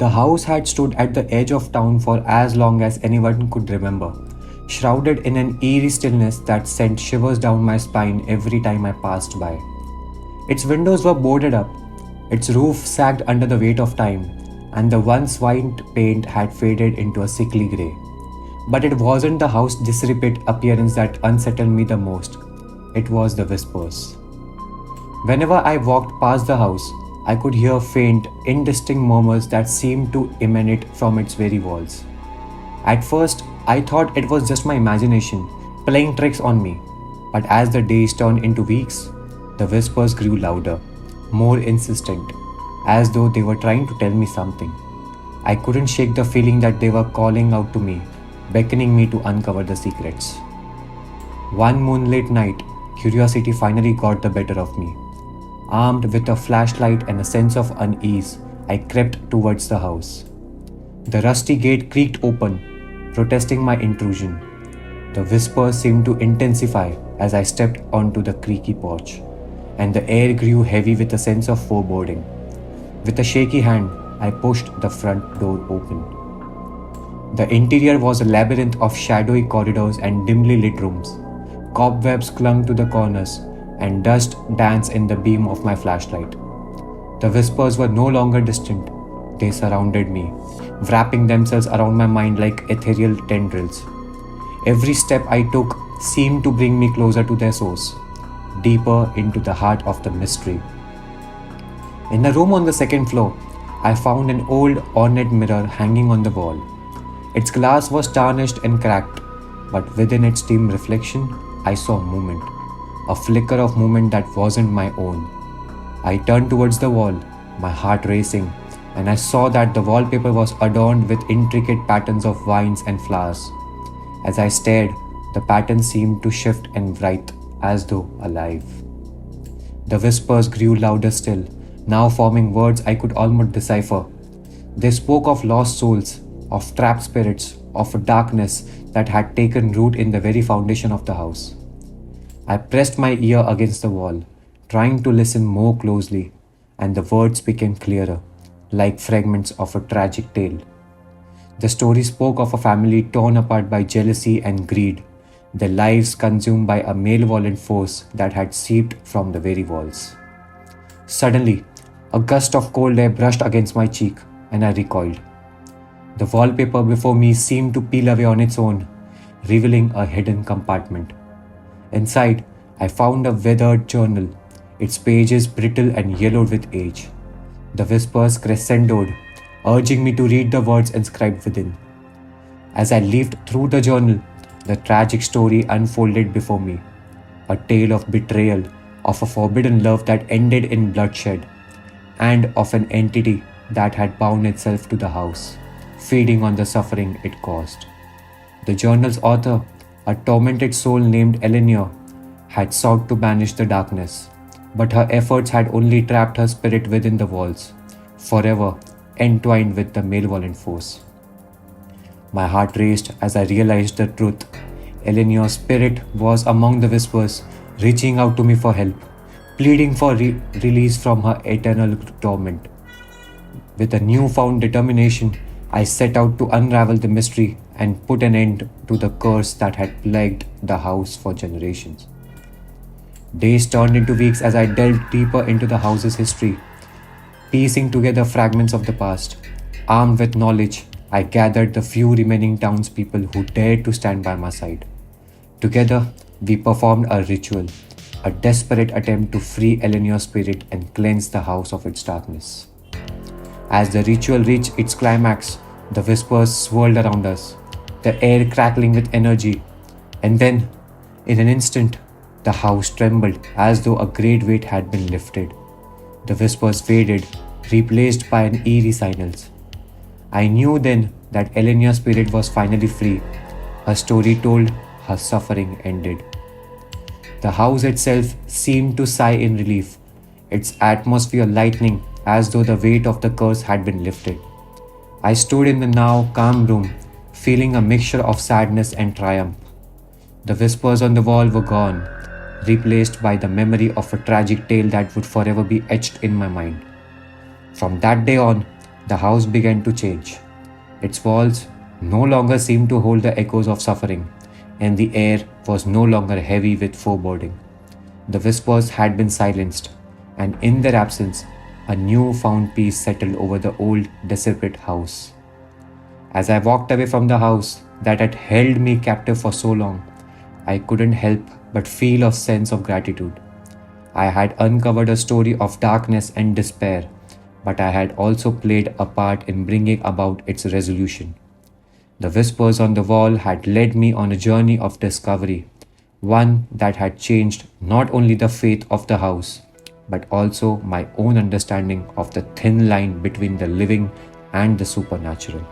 The house had stood at the edge of town for as long as anyone could remember, shrouded in an eerie stillness that sent shivers down my spine every time I passed by. Its windows were boarded up, its roof sagged under the weight of time, and the once white paint had faded into a sickly grey. But it wasn't the house's disrepute appearance that unsettled me the most. It was the whispers. Whenever I walked past the house, I could hear faint, indistinct murmurs that seemed to emanate from its very walls. At first, I thought it was just my imagination playing tricks on me, but as the days turned into weeks, the whispers grew louder, more insistent, as though they were trying to tell me something. I couldn't shake the feeling that they were calling out to me, beckoning me to uncover the secrets. One moonlit night, curiosity finally got the better of me. Armed with a flashlight and a sense of unease, I crept towards the house. The rusty gate creaked open, protesting my intrusion. The whispers seemed to intensify as I stepped onto the creaky porch, and the air grew heavy with a sense of foreboding. With a shaky hand, I pushed the front door open. The interior was a labyrinth of shadowy corridors and dimly lit rooms. Cobwebs clung to the corners, and dust danced in the beam of my flashlight. The whispers were no longer distant. They surrounded me, wrapping themselves around my mind like ethereal tendrils. Every step I took seemed to bring me closer to their source, deeper into the heart of the mystery. In a room on the second floor, I found an old ornate mirror hanging on the wall. Its glass was tarnished and cracked, but within its dim reflection, I saw movement. A flicker of movement that wasn't my own. I turned towards the wall, my heart racing, and I saw that the wallpaper was adorned with intricate patterns of vines and flowers. As I stared, the patterns seemed to shift and writhe as though alive. The whispers grew louder still, now forming words I could almost decipher. They spoke of lost souls, of trapped spirits, of a darkness that had taken root in the very foundation of the house. I pressed my ear against the wall, trying to listen more closely, and the words became clearer, like fragments of a tragic tale. The story spoke of a family torn apart by jealousy and greed, their lives consumed by a malevolent force that had seeped from the very walls. Suddenly, a gust of cold air brushed against my cheek, and I recoiled. The wallpaper before me seemed to peel away on its own, revealing a hidden compartment. Inside, I found a weathered journal, its pages brittle and yellowed with age. The whispers crescendoed, urging me to read the words inscribed within. As I leafed through the journal, the tragic story unfolded before me, a tale of betrayal, of a forbidden love that ended in bloodshed, and of an entity that had bound itself to the house, feeding on the suffering it caused. The journal's author, a tormented soul named Eleanor, had sought to banish the darkness, but her efforts had only trapped her spirit within the walls, forever entwined with the malevolent force. My heart raced as I realized the truth. Eleanor's spirit was among the whispers, reaching out to me for help, pleading for release from her eternal torment. With a newfound determination, I set out to unravel the mystery and put an end to the curse that had plagued the house for generations. Days turned into weeks as I delved deeper into the house's history, piecing together fragments of the past. Armed with knowledge, I gathered the few remaining townspeople who dared to stand by my side. Together, we performed a ritual, a desperate attempt to free Eleanor's spirit and cleanse the house of its darkness. As the ritual reached its climax, the whispers swirled around us, the air crackling with energy, and then, in an instant, the house trembled as though a great weight had been lifted. The whispers faded, replaced by an eerie silence. I knew then that Eleanor's spirit was finally free. Her story told, her suffering ended. The house itself seemed to sigh in relief, its atmosphere lightening as though the weight of the curse had been lifted. I stood in the now calm room, feeling a mixture of sadness and triumph. The whispers on the wall were gone, replaced by the memory of a tragic tale that would forever be etched in my mind. From that day on, The house began to change. Its walls no longer seemed to hold the echoes of suffering, and the air was no longer heavy with foreboding. The whispers had been silenced, and in their absence, a new-found peace settled over the old, desperate house. As I walked away from the house that had held me captive for so long, I couldn't help but feel a sense of gratitude. I had uncovered a story of darkness and despair, but I had also played a part in bringing about its resolution. The whispers on the wall had led me on a journey of discovery, one that had changed not only the faith of the house, but also my own understanding of the thin line between the living and the supernatural.